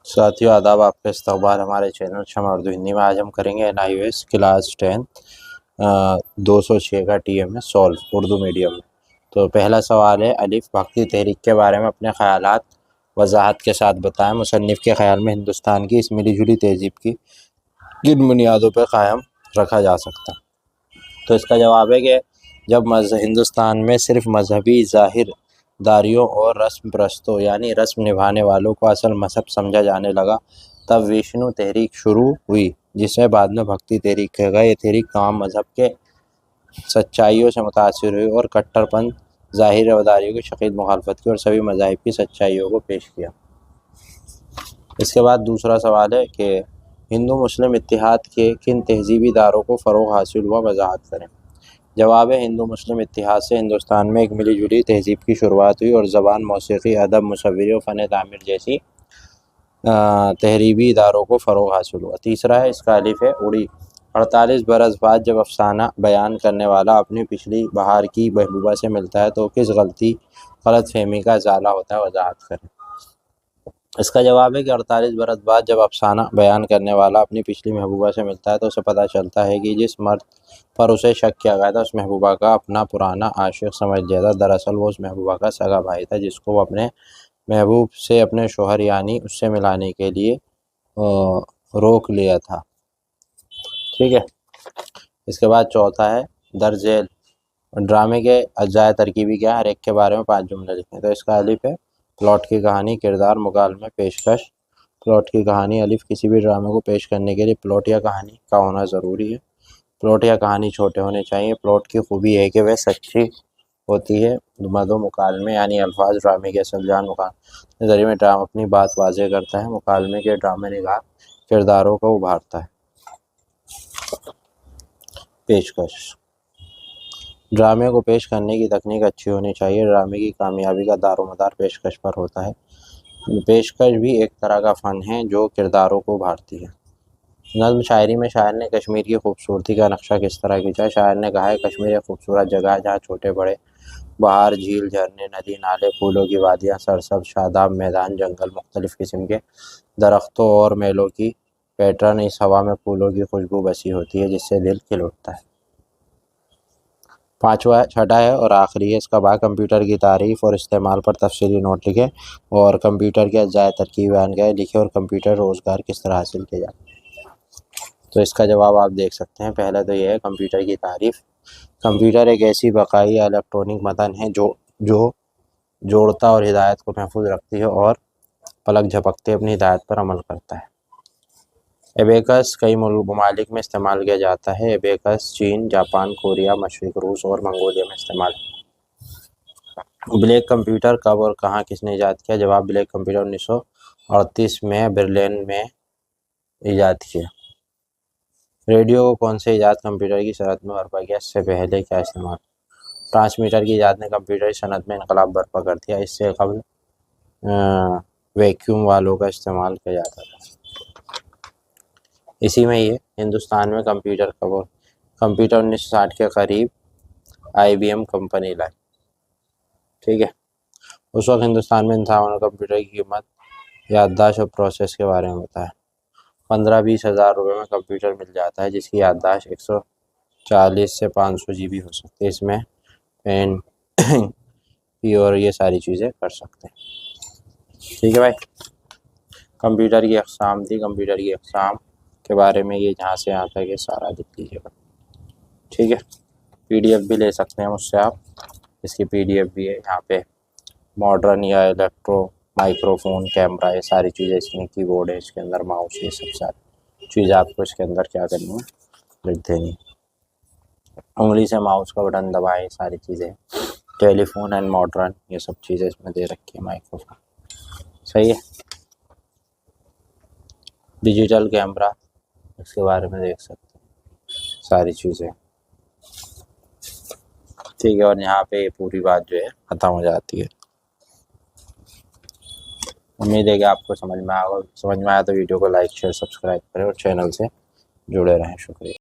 ساتھیوں آداب، آپ کا استقبال ہمارے چینل شمع اردو ہندی میں۔ آج ہم کریں گے NIOS کلاس 10 206 کا TMS سولو اردو میڈیم میں۔ تو پہلا سوال ہے، الف بھکتی تحریک کے بارے میں اپنے خیالات وضاحت کے ساتھ بتائیں۔ مصنف کے خیال میں ہندوستان کی اس ملی جلی تہذیب کی کن بنیادوں پر قائم رکھا جا سکتا ہے؟ تو اس کا جواب ہے کہ جب ہندوستان میں صرف مذہبی ظاہر داریوں اور رسم پرستوں یعنی رسم نبھانے والوں کو اصل مذہب سمجھا جانے لگا، تب وشنو تحریک شروع ہوئی، جسے بعد میں بھکتی تحریک کہا گیا۔ یہ تحریک تمام مذہب کے سچائیوں سے متاثر ہوئی اور کٹر پنتھ، ظاہر رواداریوں کی شدید مخالفت کی اور سبھی مذاہب کی سچائیوں کو پیش کیا۔ اس کے بعد دوسرا سوال ہے کہ ہندو مسلم اتحاد کے کن تہذیبی اداروں کو فروغ حاصل ہوا، وضاحت کریں۔ جواب ہے، ہندو مسلم اتحاد سے ہندوستان میں ایک ملی جلی تہذیب کی شروعات ہوئی اور زبان، موسیقی، ادب، مصوری اور فن تعمیر جیسی تہذیبی اداروں کو فروغ حاصل ہوا۔ تیسرا ہے، اس کا الف ہے، اڑی 48 برس بعد جب افسانہ بیان کرنے والا اپنی پچھلی بہار کی محبوبہ سے ملتا ہے تو کس غلط فہمی کا ازالہ ہوتا ہے، وضاحت کریں۔ اس کا جواب ہے کہ 48 برس بعد جب افسانہ بیان کرنے والا اپنی پچھلی محبوبہ سے ملتا ہے تو اسے پتہ چلتا ہے کہ جس مرد پر اسے شک کیا گیا تھا اس محبوبہ کا اپنا پرانا عاشق سمجھ لیا تھا، دراصل وہ اس محبوبہ کا سگا بھائی تھا جس کو وہ اپنے محبوب سے اپنے شوہر یعنی اس سے ملانے کے لیے روک لیا تھا۔ ٹھیک ہے۔ اس کے بعد چوتھا ہے، درج ذیل ڈرامے کے اجزائے ترکیبی کیا ہے، ہر ایک کے بارے میں 5 جملے لکھیں۔ تو اس کا الف ہے، پلاٹ کی کہانی، کردار، مکالمے، پیشکش۔ پلاٹ کی کہانی، الف کسی بھی ڈرامے کو پیش کرنے کے لیے پلاٹ یا کہانی کا ہونا ضروری ہے۔ پلاٹ یا کہانی چھوٹے ہونے چاہیے۔ پلاٹ کی خوبی ہے کہ وہ سچی ہوتی ہے۔ مدو مکالمے یعنی الفاظ ڈرامے کی اصل جان، مکالمے کے ذریعے میں ڈرامہ اپنی بات واضح کرتا ہے۔ مکالمے کے ڈرامے نگار کرداروں کو ابھارتا ہے۔ پیشکش ڈرامے کو پیش کرنے کی تکنیک اچھی ہونی چاہیے۔ ڈرامے کی کامیابی کا دار و مدار پیشکش پر ہوتا ہے۔ پیشکش بھی ایک طرح کا فن ہے جو کرداروں کو ابھارتی ہے۔ نظم شاعری میں شاعر نے کشمیر کی خوبصورتی کا نقشہ کس طرح کھینچا؟ شاعر نے کہا ہے، کشمیر ایک خوبصورت جگہ ہے جہاں چھوٹے بڑے بہار، جھیل، جھرنے، ندی نالے، پھولوں کی وادیاں، سرسبز شاداب میدان، جنگل، مختلف قسم کے درختوں اور میلوں کی پیٹرن، اس ہوا میں پھولوں کی خوشبو بسی ہوتی ہے جس سے دل کھل اٹھتا ہے۔ چھٹا ہے اور آخری ہے، اس کا کمپیوٹر کی تعریف اور استعمال پر تفصیلی نوٹ لکھیں اور کمپیوٹر کے اجزائے ترکیب بیان کریں، لکھیں اور کمپیوٹر روزگار کس طرح حاصل کیا جاتا ہے۔ تو اس کا جواب آپ دیکھ سکتے ہیں۔ پہلا تو یہ ہے کمپیوٹر کی تعریف۔ کمپیوٹر ایک ایسی بقائی الیکٹرونک متن ہے جو جوڑتا اور ہدایت کو محفوظ رکھتی ہے اور پلک جھپکتے اپنی ہدایت پر عمل کرتا ہے۔ ایبیکس کئی ممالک میں استعمال کیا جاتا ہے۔ ایبیکس چین، جاپان، کوریا، مشرق روس اور منگولیا میں استعمال ہے۔ بلیک کمپیوٹر کب اور کہاں کس نے ایجاد کیا؟ جواب، بلیک کمپیوٹر 1938 میں برلن میں ایجاد کیا۔ ریڈیو کو کون سے ایجاد کمپیوٹر کی صنعت میں برپا کیا؟ اس سے پہلے کیا استعمال؟ ٹرانسمیٹر کی ایجاد نے کمپیوٹر کی صنعت میں انقلاب برپا کر دیا۔ اس سے قبل ویکیوم والوں کا استعمال کیا جاتا تھا۔ اسی میں یہ ہندوستان میں کمپیوٹر 1960 کے قریب IBM کمپنی لائی۔ ٹھیک ہے۔ اس وقت ہندوستان میں 58 کمپیوٹر کی قیمت یادداشت اور پروسیس کے بارے میں بتایا۔ 15-20 ہزار روپے میں کمپیوٹر مل جاتا ہے جس کی یادداشت 140 سے 500 GB ہو سکتی ہے۔ اس میں پین اور یہ ساری چیزیں کر سکتے ہیں۔ ٹھیک ہے بھائی، کمپیوٹر کی اقسام تھی۔ کمپیوٹر کی اقسام کے بارے میں یہ جہاں سے یہاں تک یہ سارا لکھ لیجیے گا۔ ٹھیک ہے۔ PDF بھی لے سکتے ہیں مجھ سے آپ، اس کی PDF بھی ہے یہاں پہ۔ ماڈرن یا الیکٹرو، مائکرو فون، کیمرہ، یہ ساری چیزیں اس میں، کی بورڈ ہے اس کے اندر، ماؤس، یہ سب ساری چیزیں آپ کو اس کے اندر کیا کرنی ہے، لکھ دینی ہے۔ انگلی سے ماؤس کا بٹن دبائے، یہ ساری چیزیں۔ ٹیلی فون اینڈ ماڈرن، یہ سب چیزیں اس میں دے رکھی ہے، مائکرو فون۔ صحیح ہے۔ ڈیجیٹل کیمرہ، اس کے بارے میں دیکھ سکتے ہیں، ساری چیزیں۔ ٹھیک ہے، اور یہاں پہ یہ پوری بات جو ہے ختم ہو جاتی ہے۔ امید ہے کہ آپ کو سمجھ میں آیا تو ویڈیو کو لائک، شیئر، سبسکرائب کریں اور چینل سے جڑے رہیں۔ شکریہ۔